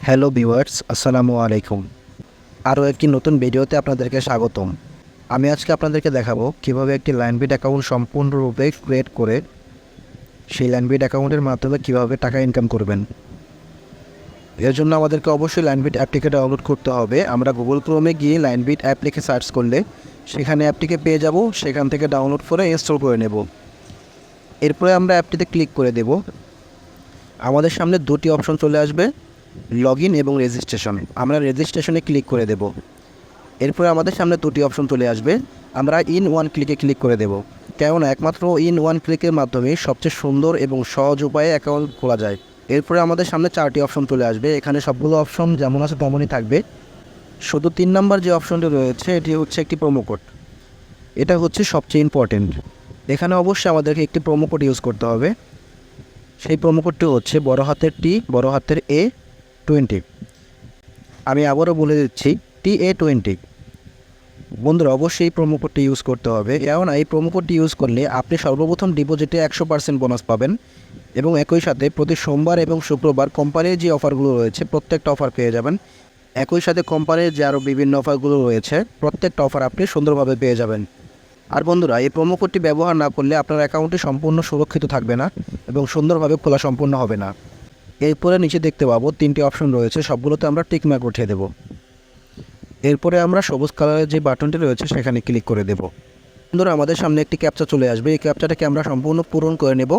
Hello viewers, আসসালামু আলাইকুম। আরও একটি নতুন ভিডিওতে আপনাদেরকে স্বাগতম। আমি আজকে আপনাদেরকে দেখাবো কিভাবে একটি লাইনবিট অ্যাকাউন্ট সম্পূর্ণরূপে ক্রিয়েট করে সেই লাইনবিট অ্যাকাউন্টের মাধ্যমে কিভাবে টাকা ইনকাম করবেন। এর জন্য আমাদেরকে অবশ্যই লাইনবিট অ্যাপটিকে ডাউনলোড করতে হবে। আমরা গুগল ক্রোমে গিয়ে লাইনবিট অ্যাপ লিখে সার্চ করলে সেখানে অ্যাপটিকে পেয়ে যাব, সেখান থেকে ডাউনলোড করে ইনস্টল করে নেব। এরপরে আমরা অ্যাপটিতে ক্লিক করে দেব। আমাদের সামনে দুটি অপশন চলে আসবে, লগ ইন এবং রেজিস্ট্রেশন। আমরা রেজিস্ট্রেশনে ক্লিক করে দেব। এরপরে আমাদের সামনে দুটি অপশন চলে আসবে, আমরা ইন ওয়ান ক্লিকে ক্লিক করে দেব। কেননা একমাত্র ইন ওয়ান ক্লিকের মাধ্যমে সবচেয়ে সুন্দর এবং সহজ উপায়ে অ্যাকাউন্ট খোলা যায়। এরপরে আমাদের সামনে চারটি অপশন চলে আসবে। এখানে সবগুলো অপশন যেমন আছে তেমনই থাকবে, শুধু 3 নম্বর যে অপশনটি রয়েছে এটি হচ্ছে একটি প্রোমো কোড। এটা হচ্ছে সবচেয়ে ইম্পর্টেন্ট। এখানে অবশ্যই আমাদেরকে একটি প্রোমো কোড ইউজ করতে হবে। সেই প্রোমো কোডটি হচ্ছে বড় হাতের টি, বড় হাতের A20। আমি আবারও বলে দিচ্ছি, TA20। বন্ধুরা অবশ্যই এই প্রোমো কোডটি ইউজ করতে হবে, কেননা এই প্রোমো কোডটি ইউজ করলে আপনি সর্বপ্রথম ডিপোজিটে 100% বোনাস পাবেন এবং একই সাথে প্রতি সোমবার এবং শুক্রবার কোম্পানির যে অফারগুলো রয়েছে প্রত্যেকটা অফার পেয়ে যাবেন। একই সাথে কোম্পানির যে আরও বিভিন্ন অফারগুলো রয়েছে প্রত্যেকটা অফার আপনি সুন্দরভাবে পেয়ে যাবেন। আর বন্ধুরা, এই প্রোমো কোডটি ব্যবহার না করলে আপনার অ্যাকাউন্টটি সম্পূর্ণ সুরক্ষিত থাকবে না এবং সুন্দরভাবে খোলা সম্পূর্ণ হবে না। এরপরে নিচে দেখতে পাবো 3টি অপশন রয়েছে, সবগুলোতে আমরা টিক মার্ক উঠিয়ে দেব। এরপরে আমরা সবুজ কালারের যে বাটনটি রয়েছে সেখানে ক্লিক করে দেব। বন্ধুরা আমাদের সামনে একটি ক্যাপচা চলে আসবে, এই ক্যাপচাটাকে আমরা সম্পূর্ণ পূরণ করে নেব,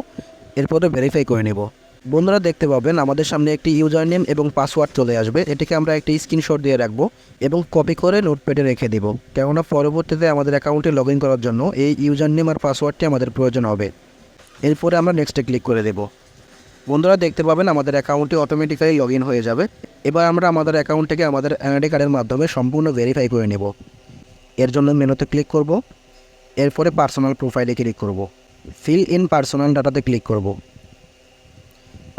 এরপরে ভেরিফাই করে নেব। বন্ধুরা দেখতে পাবেন আমাদের সামনে একটি ইউজার নেম এবং পাসওয়ার্ড চলে আসবে, এটিকে আমরা একটি স্ক্রিনশট দিয়ে রাখবো এবং কপি করে নোটপ্যাডে রেখে দেব। কেননা পরবর্তীতে আমাদের অ্যাকাউন্টে লগ ইন করার জন্য এই ইউজার নেম আর পাসওয়ার্ডটি আমাদের প্রয়োজন হবে। এরপরে আমরা নেক্সটে ক্লিক করে দেব। বন্ধুরা দেখতে পাবেন আমাদের অ্যাকাউন্টটি অটোমেটিক্যালি লগ ইন হয়ে যাবে। এবার আমরা আমাদের অ্যাকাউন্টটাকে আমাদের এনআইডি কার্ডের মাধ্যমে সম্পূর্ণ ভেরিফাই করে নেব। এর জন্য মেনুতে ক্লিক করব, এরপরে পার্সোনাল প্রোফাইলে ক্লিক করব, ফিল ইন পার্সোনাল ডাটাতে ক্লিক করব।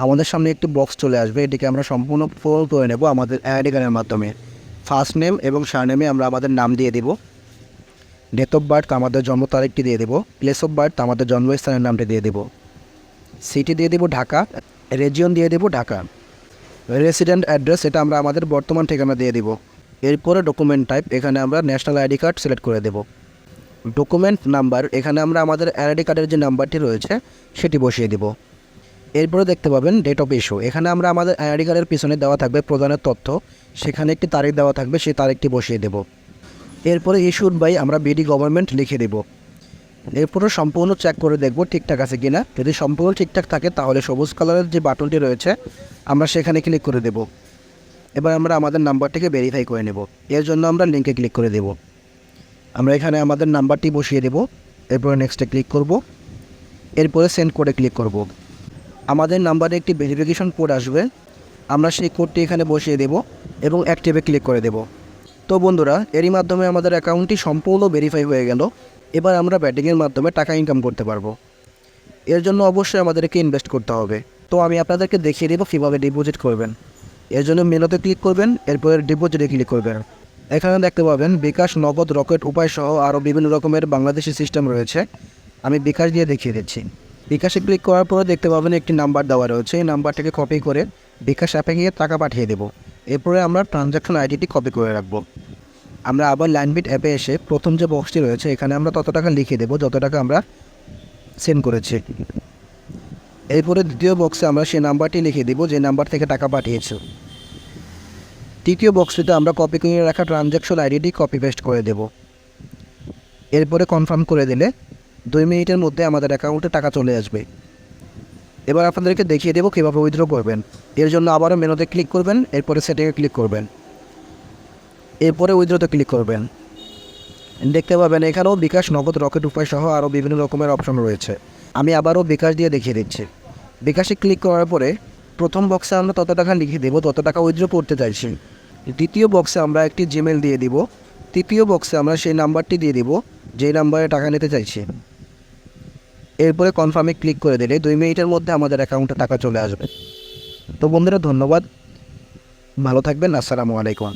আমাদের সামনে একটি বক্স চলে আসবে, এটিকে আমরা সম্পূর্ণ পূরণ করে নেব আমাদের এনআইডি কার্ডের মাধ্যমে। ফার্স্ট নেম এবং সারনেমে আমরা আমাদের নাম দিয়ে দেব, ডেট অফ বার্থ আমাদের জন্ম তারিখটি দিয়ে দেব, প্লেস অফ বার্থ আমাদের জন্মস্থানের নামটি দিয়ে দেব, সিটি দিয়ে দেব ঢাকা, রেজিয়ন দিয়ে দেব ঢাকা, রেসিডেন্ট অ্যাড্রেস এটা আমরা আমাদের বর্তমান ঠিকানা দিয়ে দেব। এরপরে ডকুমেন্ট টাইপ, এখানে আমরা ন্যাশনাল আইডি কার্ড সিলেক্ট করে দেব। ডকুমেন্ট নাম্বার, এখানে আমরা আমাদের আইডি কার্ডের যে নাম্বারটি রয়েছে সেটি বসিয়ে দেব। এরপরে দেখতে পাবেন ডেট অফ ইস্যু, এখানে আমরা আমাদের আইডি কার্ডের পিছনে দেওয়া থাকবে প্রদানের তথ্য, সেখানে একটি তারিখ দেওয়া থাকবে, সেই তারিখটি বসিয়ে দেব। এরপরে ইস্যুড বাই আমরা বিডি গভর্নমেন্ট লিখে দেব। এরপরে সম্পূর্ণ চেক করে দেখব ঠিকঠাক আছে কিনা। যদি সম্পূর্ণ ঠিকঠাক থাকে তাহলে সবুজ কালারের যে বাটনটি রয়েছে আমরা সেখানে ক্লিক করে দেব। এবার আমরা আমাদের নাম্বারটিকে ভেরিফাই করে নেব। এর জন্য আমরা লিঙ্কে ক্লিক করে দেব। আমরা এখানে আমাদের নাম্বারটি বসিয়ে দেব, এরপরে নেক্সটে ক্লিক করব, এরপরে সেন্ড কোডে ক্লিক করব। আমাদের নাম্বারে একটি ভেরিফিকেশন কোড আসবে, আমরা সেই কোডটি এখানে বসিয়ে দেব এবং অ্যাক্টিভে ক্লিক করে দেব। তো বন্ধুরা, এরই মাধ্যমে আমাদের অ্যাকাউন্টটি সম্পূর্ণ ভেরিফাই হয়ে গেল। এবার আমরা ব্যাটিংয়ের মাধ্যমে টাকা ইনকাম করতে পারবো। এর জন্য অবশ্যই আমাদেরকে ইনভেস্ট করতে হবে। তো আমি আপনাদেরকে দেখিয়ে দেবো কীভাবে ডিপোজিট করবেন। এর জন্য মেনুতে ক্লিক করবেন, এরপরে ডিপোজিটে ক্লিক করবেন। এখানে দেখতে পাবেন বিকাশ, নগদ, রকেট উপায় সহ আরও বিভিন্ন রকমের বাংলাদেশি সিস্টেম রয়েছে। আমি বিকাশ দিয়ে দেখিয়ে দিচ্ছি। বিকাশে ক্লিক করার পরে দেখতে পাবেন একটি নাম্বার দেওয়া রয়েছে, এই নাম্বারটাকে কপি করে বিকাশ অ্যাপে গিয়ে টাকা পাঠিয়ে দেবো। এরপরে আমরা ট্রানজ্যাকশন আইডিটি কপি করে রাখবো। আমরা আবার লাইনবিট অ্যাপে এসে প্রথম যে বক্সটি রয়েছে এখানে আমরা তত টাকা লিখে দেবো যত টাকা আমরা সেন্ড করেছি। এরপরে দ্বিতীয় বক্সে আমরা সেই নাম্বারটি লিখে দেবো যে নাম্বার থেকে টাকা পাঠিয়েছে। তৃতীয় বক্সটিতে আমরা কপি করে রাখা ট্রানজ্যাকশন আইডিটি কপি পেস্ট করে দেব। এরপরে কনফার্ম করে দিলে 2 মিনিটের মধ্যে আমাদের অ্যাকাউন্টে টাকা চলে আসবে। এবার আপনাদেরকে দেখিয়ে দেবো কীভাবে উইথড্র করবেন। এর জন্য আবারও মেনুতে ক্লিক করবেন, এরপরে সেটিংয়ে ক্লিক করবেন, এরপরে উইথড্রতে ক্লিক করবেন। দেখতে পাবেন এখানেও বিকাশ, নগদ, রকেট উপায় সহ আরও বিভিন্ন রকমের অপশন রয়েছে। আমি আবারও বিকাশ দিয়ে দেখিয়ে দিচ্ছি। বিকাশে ক্লিক করার পরে প্রথম বক্সে আমরা তত টাকা লিখে দেবো তত টাকা উইথড্র করতে চাইছি। দ্বিতীয় বক্সে আমরা একটি জিমেল দিয়ে দিব। তৃতীয় বক্সে আমরা সেই নাম্বারটি দিয়ে দিব যেই নাম্বারে টাকা নিতে চাইছি। এরপরে কনফার্মে ক্লিক করে দিলে 2 মিনিটের মধ্যে আমাদের অ্যাকাউন্টে টাকা চলে আসবে। তো বন্ধুরা ধন্যবাদ, ভালো থাকবেন, আসসালামু আলাইকুম।